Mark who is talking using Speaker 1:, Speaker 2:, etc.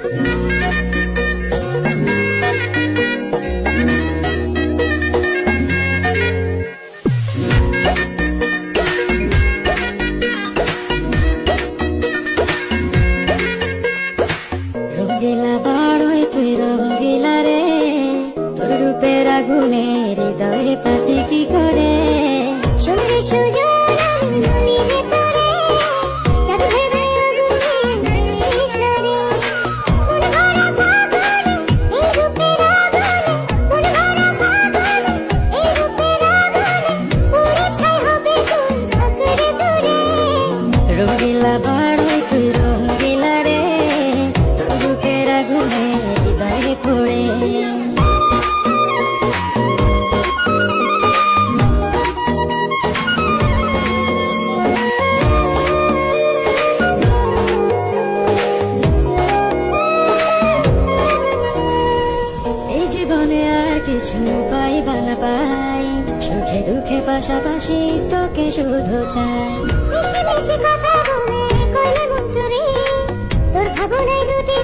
Speaker 1: রঙ্গিলা বাড়ই তুই রঙ্গিলা রে, তোর রূপের আগুনে হৃদয়ে পাচে কি করে।
Speaker 2: সুন্দর সুজন আমি বলি যে তোরে, চাঁদ ভেবে আগুন দিয়ে মারিস না রে। মন ভরা ফাগুনে, এই রূপের আগুনে, মন ভরা ফাগুনে, এই রূপের আগুনে, পুড়ে ছাই হবে তোর আঁকড়ে দূরে।
Speaker 1: রঙ্গিলা বাড়ই তুই রঙ্গিলা রে, তোর রূপের আগুনে হৃদয়ে পড়ে। এই জীবনে আর কিছু পাইবা না পাই, সুখে দুঃখে পাশাপাশি তোকে শুধু চাই।
Speaker 2: মিষ্টি মিষ্টি কথা বলে করলে মন চুরি, তোর ভাবনায় দুটি